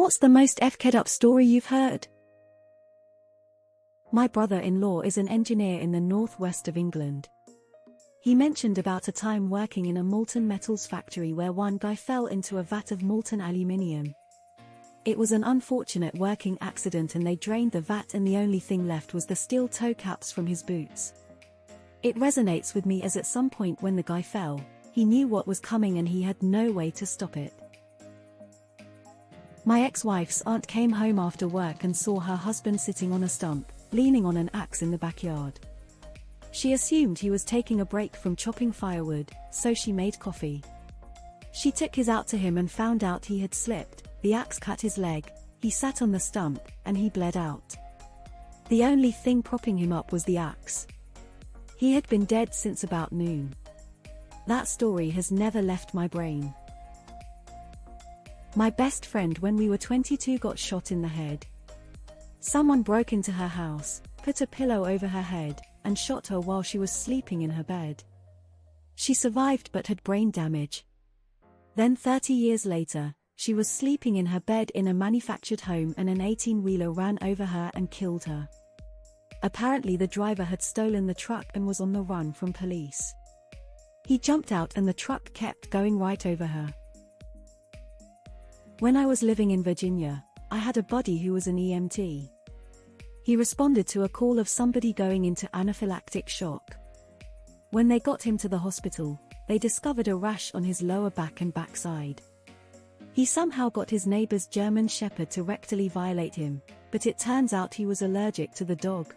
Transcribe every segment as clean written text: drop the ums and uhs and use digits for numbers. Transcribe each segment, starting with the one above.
What's the most FK'd up story you've heard? My brother-in-law is an engineer in the northwest of England. He mentioned about a time working in a molten metals factory where one guy fell into a vat of molten aluminium. It was an unfortunate working accident and they drained the vat and the only thing left was the steel toe caps from his boots. It resonates with me as at some point when the guy fell, he knew what was coming and he had no way to stop it. My ex-wife's aunt came home after work and saw her husband sitting on a stump, leaning on an axe in the backyard. She assumed he was taking a break from chopping firewood, so she made coffee. She took his out to him and found out he had slipped, the axe cut his leg, he sat on the stump, and he bled out. The only thing propping him up was the axe. He had been dead since about noon. That story has never left my brain. My best friend when we were 22 got shot in the head. Someone broke into her house, put a pillow over her head, and shot her while she was sleeping in her bed. She survived but had brain damage. Then 30 years later, she was sleeping in her bed in a manufactured home and an 18-wheeler ran over her and killed her. Apparently the driver had stolen the truck and was on the run from police. He jumped out and the truck kept going right over her. When I was living in Virginia, I had a buddy who was an EMT. He responded to a call of somebody going into anaphylactic shock. When they got him to the hospital, they discovered a rash on his lower back and backside. He somehow got his neighbor's German shepherd to rectally violate him, but it turns out he was allergic to the dog.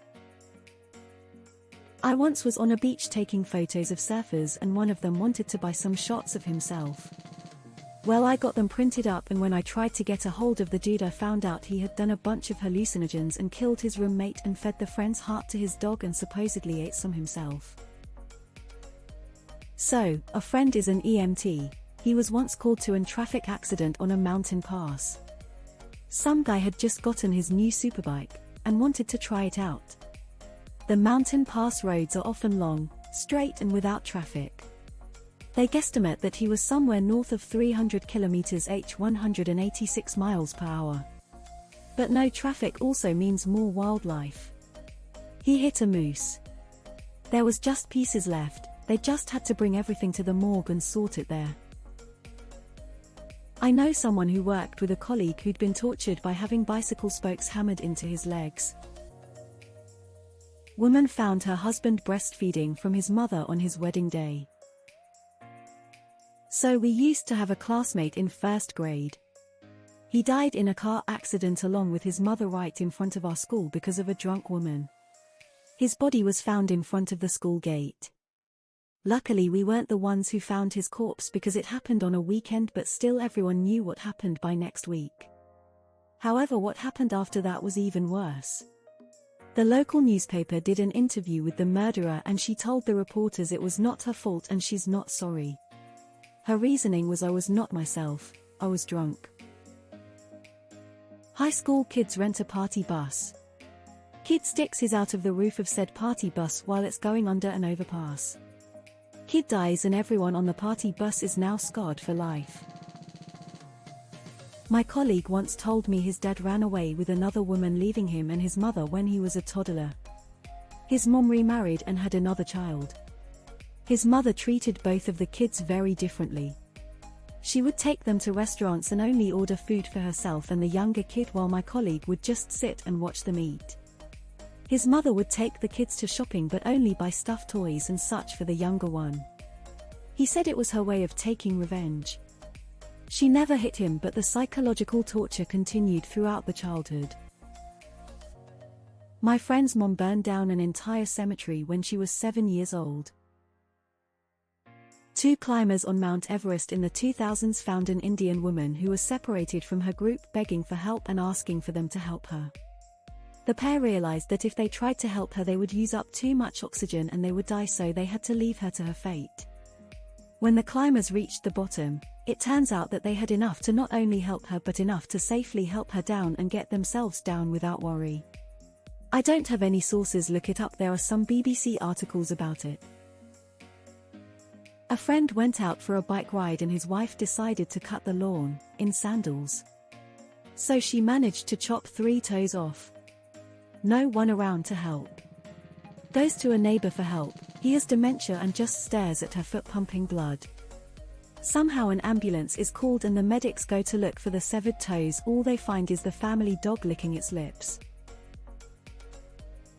I once was on a beach taking photos of surfers and one of them wanted to buy some shots of himself. Well, I got them printed up and when I tried to get a hold of the dude I found out he had done a bunch of hallucinogens and killed his roommate and fed the friend's heart to his dog and supposedly ate some himself. So, a friend is an EMT, he was once called to an traffic accident on a mountain pass. Some guy had just gotten his new superbike, and wanted to try it out. The mountain pass roads are often long, straight and without traffic. They guesstimate that he was somewhere north of 300 km/h 186 miles per hour. But no traffic also means more wildlife. He hit a moose. There was just pieces left, they just had to bring everything to the morgue and sort it there. I know someone who worked with a colleague who'd been tortured by having bicycle spokes hammered into his legs. Woman found her husband breastfeeding from his mother on his wedding day. So we used to have a classmate in first grade. He died in a car accident along with his mother right in front of our school because of a drunk woman. His body was found in front of the school gate. Luckily we weren't the ones who found his corpse because it happened on a weekend, but still everyone knew what happened by next week. However, what happened after that was even worse. The local newspaper did an interview with the murderer and she told the reporters it was not her fault and she's not sorry. Her reasoning was, I was not myself, I was drunk. High school kids rent a party bus. Kid sticks his out of the roof of said party bus while it's going under an overpass. Kid dies and everyone on the party bus is now scarred for life. My colleague once told me his dad ran away with another woman, leaving him and his mother when he was a toddler. His mom remarried and had another child. His mother treated both of the kids very differently. She would take them to restaurants and only order food for herself and the younger kid, while my colleague would just sit and watch them eat. His mother would take the kids to shopping but only buy stuffed toys and such for the younger one. He said it was her way of taking revenge. She never hit him, but the psychological torture continued throughout the childhood. My friend's mom burned down an entire cemetery when she was 7 years old. 2 climbers on Mount Everest in the 2000s found an Indian woman who was separated from her group begging for help and asking for them to help her. The pair realized that if they tried to help her they would use up too much oxygen and they would die, so they had to leave her to her fate. When the climbers reached the bottom, it turns out that they had enough to not only help her but enough to safely help her down and get themselves down without worry. I don't have any sources, look it up, there are some BBC articles about it. A friend went out for a bike ride and his wife decided to cut the lawn, in sandals. So she managed to chop 3 toes off. No one around to help. Goes to a neighbor for help. He has dementia and just stares at her foot pumping blood. Somehow an ambulance is called and the medics go to look for the severed toes. All they find is the family dog licking its lips.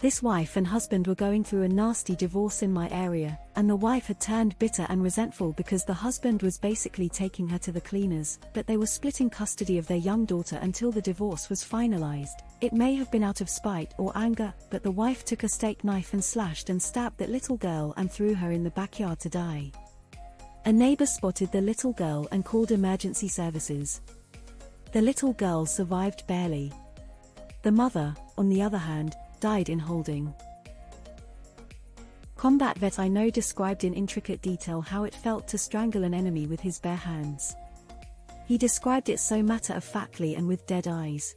This wife and husband were going through a nasty divorce in my area, and the wife had turned bitter and resentful because the husband was basically taking her to the cleaners, but they were splitting custody of their young daughter until the divorce was finalized. It may have been out of spite or anger, but the wife took a steak knife and slashed and stabbed that little girl and threw her in the backyard to die. A neighbor spotted the little girl and called emergency services. The little girl survived barely. The mother, on the other hand, died in holding. Combat vet I know described in intricate detail how it felt to strangle an enemy with his bare hands. He described it so matter-of-factly and with dead eyes.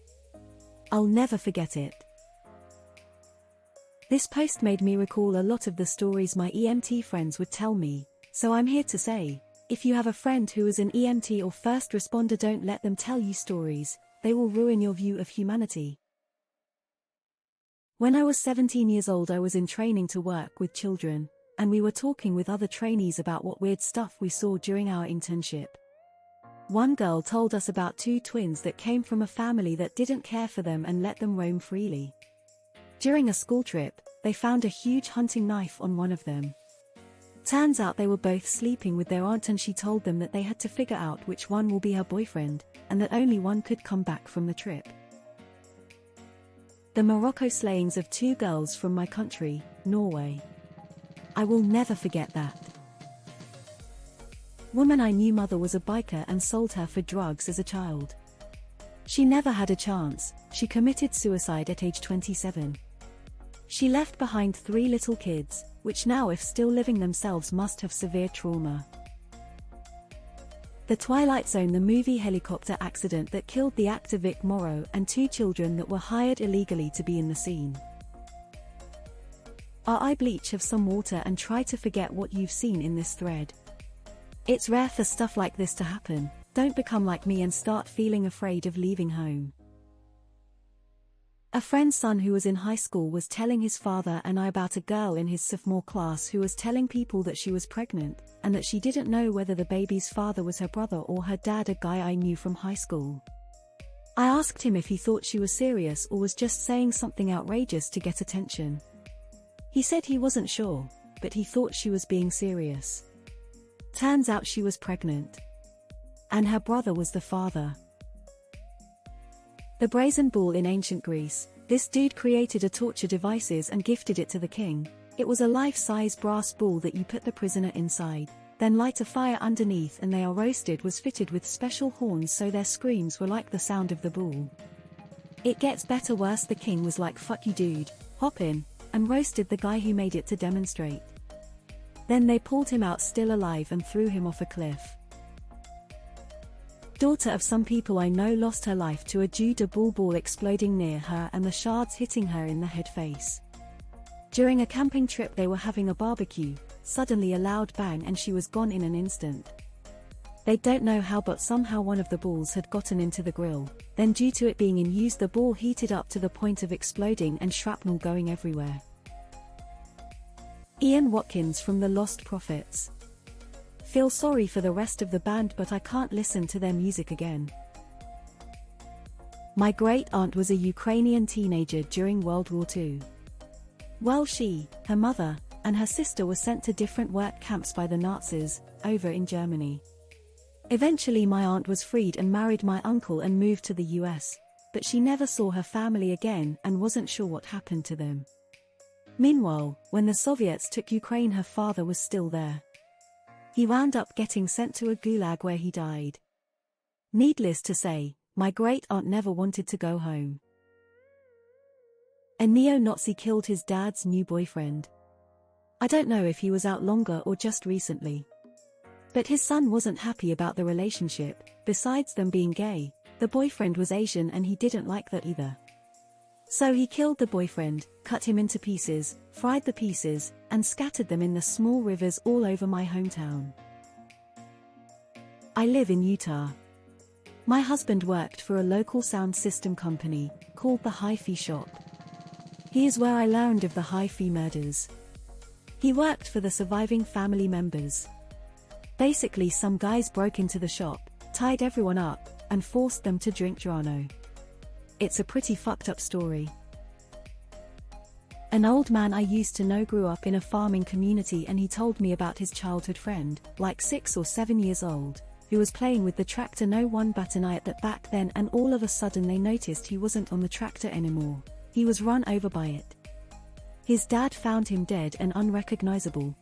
I'll never forget it. This post made me recall a lot of the stories my EMT friends would tell me, so I'm here to say, if you have a friend who is an EMT or first responder, don't let them tell you stories, they will ruin your view of humanity. When I was 17 years old I was in training to work with children, and we were talking with other trainees about what weird stuff we saw during our internship. One girl told us about 2 twins that came from a family that didn't care for them and let them roam freely. During a school trip, they found a huge hunting knife on one of them. Turns out they were both sleeping with their aunt and she told them that they had to figure out which one will be her boyfriend, and that only one could come back from the trip. The Morocco slayings of 2 girls from my country, Norway. I will never forget that. Woman I knew mother was a biker and sold her for drugs as a child. She never had a chance, she committed suicide at age 27. She left behind 3 little kids, which now if still living themselves must have severe trauma. The Twilight Zone, the movie helicopter accident that killed the actor Vic Morrow and 2 children that were hired illegally to be in the scene. I bleach have some water and try to forget what you've seen in this thread. It's rare for stuff like this to happen. Don't become like me and start feeling afraid of leaving home. A friend's son who was in high school was telling his father and I about a girl in his sophomore class who was telling people that she was pregnant, and that she didn't know whether the baby's father was her brother or her dad, a guy I knew from high school. I asked him if he thought she was serious or was just saying something outrageous to get attention. He said he wasn't sure, but he thought she was being serious. Turns out she was pregnant. And her brother was the father. The brazen bull in ancient Greece. This dude created a torture devices and gifted it to the king. It was a life-size brass bull that you put the prisoner inside, then light a fire underneath and they are roasted. Was fitted with special horns so their screams were like the sound of the bull. It gets better worse. The king was like, "Fuck you dude, hop in," and roasted the guy who made it to demonstrate. Then they pulled him out still alive and threw him off a cliff. Daughter of some people I know lost her life to a Judah bull ball exploding near her and the shards hitting her in the head face. During a camping trip they were having a barbecue, suddenly a loud bang and she was gone in an instant. They don't know how but somehow one of the balls had gotten into the grill, then due to it being in use the ball heated up to the point of exploding and shrapnel going everywhere. Ian Watkins from the Lost Prophets. Feel sorry for the rest of the band but I can't listen to their music again. My great-aunt was a Ukrainian teenager during World War II. Well, she, her mother, and her sister were sent to different work camps by the Nazis, over in Germany. Eventually my aunt was freed and married my uncle and moved to the US, but she never saw her family again and wasn't sure what happened to them. Meanwhile, when the Soviets took Ukraine her father was still there. He wound up getting sent to a gulag where he died. Needless to say, my great-aunt never wanted to go home. A neo-Nazi killed his dad's new boyfriend. I don't know if he was out longer or just recently. But his son wasn't happy about the relationship. Besides them being gay, the boyfriend was Asian and he didn't like that either. So he killed the boyfriend, cut him into pieces, fried the pieces, and scattered them in the small rivers all over my hometown. I live in Utah. My husband worked for a local sound system company, called the Hi-Fi Shop. He is where I learned of the Hi-Fi murders. He worked for the surviving family members. Basically, some guys broke into the shop, tied everyone up, and forced them to drink Drano. It's a pretty fucked up story. An old man I used to know grew up in a farming community, and he told me about his childhood friend, like 6 or 7 years old, who was playing with the tractor. No one bat an eye at that back then, and all of a sudden they noticed he wasn't on the tractor anymore. He was run over by it. His dad found him dead and unrecognizable.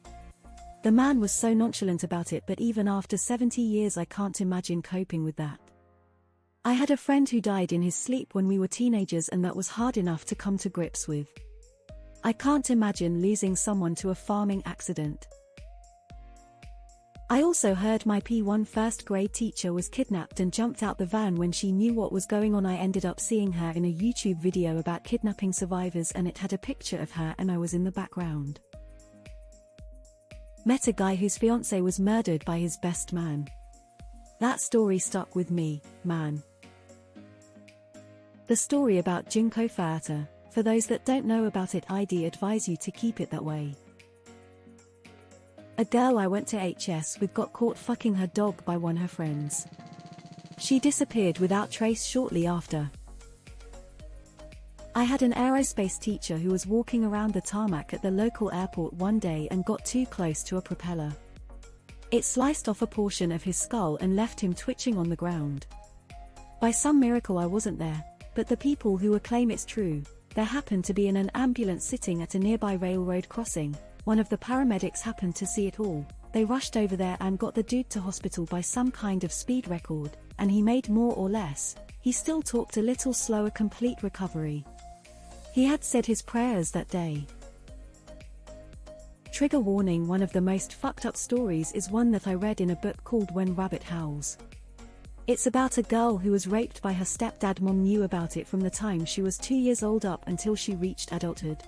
The man was so nonchalant about it, but even after 70 years I can't imagine coping with that. I had a friend who died in his sleep when we were teenagers, and that was hard enough to come to grips with. I can't imagine losing someone to a farming accident. I also heard my P1 first grade teacher was kidnapped and jumped out the van when she knew what was going on. I ended up seeing her in a YouTube video about kidnapping survivors, and it had a picture of her and I was in the background. Met a guy whose fiancée was murdered by his best man. That story stuck with me, man. The story about Junko Furuta. For those that don't know about it, I'd advise you to keep it that way. A girl I went to HS with got caught fucking her dog by one of her friends. She disappeared without trace shortly after. I had an aerospace teacher who was walking around the tarmac at the local airport one day and got too close to a propeller. It sliced off a portion of his skull and left him twitching on the ground. By some miracle I wasn't there, but the people who claim it's true. There happened to be an ambulance sitting at a nearby railroad crossing. One of the paramedics happened to see it all. They rushed over there and got the dude to hospital by some kind of speed record, and he made more or less. He still talked a little slower. Complete recovery. He had said his prayers that day. Trigger warning: one of the most fucked up stories is one that I read in a book called When Rabbit Howls. It's about a girl who was raped by her stepdad. Mom knew about it from the time she was 2 years old up until she reached adulthood.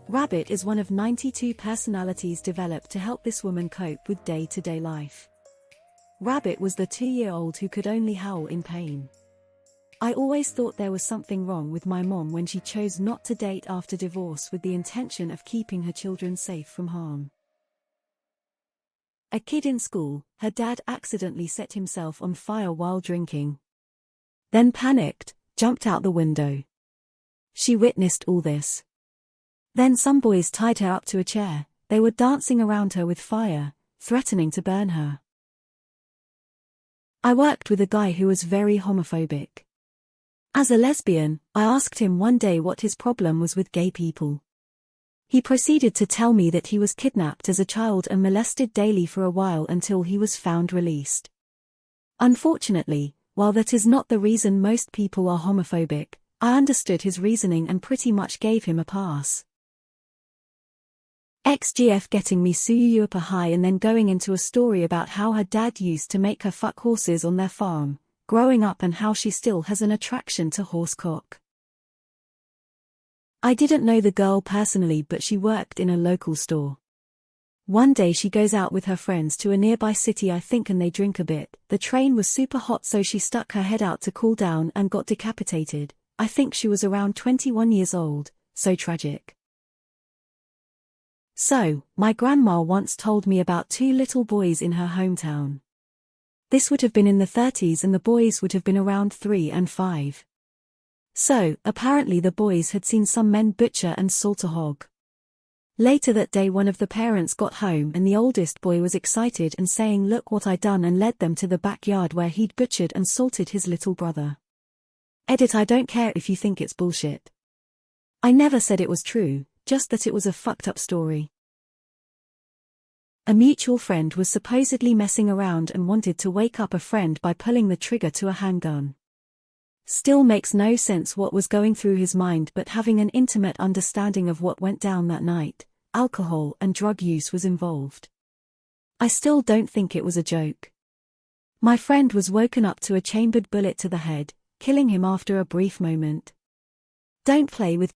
Rabbit is one of 92 personalities developed to help this woman cope with day-to-day life. Rabbit was the 2-year-old who could only howl in pain. I always thought there was something wrong with my mom when she chose not to date after divorce with the intention of keeping her children safe from harm. A kid in school, her dad accidentally set himself on fire while drinking. Then panicked, jumped out the window. She witnessed all this. Then some boys tied her up to a chair. They were dancing around her with fire, threatening to burn her. I worked with a guy who was very homophobic. As a lesbian, I asked him one day what his problem was with gay people. He proceeded to tell me that he was kidnapped as a child and molested daily for a while until he was found released. Unfortunately, while that is not the reason most people are homophobic, I understood his reasoning and pretty much gave him a pass. XGF getting me Suyu up a high and then going into a story about how her dad used to make her fuck horses on their farm, growing up, and how she still has an attraction to horse cock. I didn't know the girl personally, but she worked in a local store. One day she goes out with her friends to a nearby city, I think, and they drink a bit. The train was super hot, so she stuck her head out to cool down and got decapitated. I think she was around 21 years old, so tragic. So, my grandma once told me about 2 little boys in her hometown. This would have been in the 30s and the boys would have been around 3 and 5. So, apparently the boys had seen some men butcher and salt a hog. Later that day one of the parents got home and the oldest boy was excited and saying, "Look what I done," and led them to the backyard where he'd butchered and salted his little brother. Edit: I don't care if you think it's bullshit. I never said it was true, just that it was a fucked up story. A mutual friend was supposedly messing around and wanted to wake up a friend by pulling the trigger to a handgun. Still makes no sense what was going through his mind, but having an intimate understanding of what went down that night, alcohol and drug use was involved. I still don't think it was a joke. My friend was woken up to a chambered bullet to the head, killing him after a brief moment. Don't play with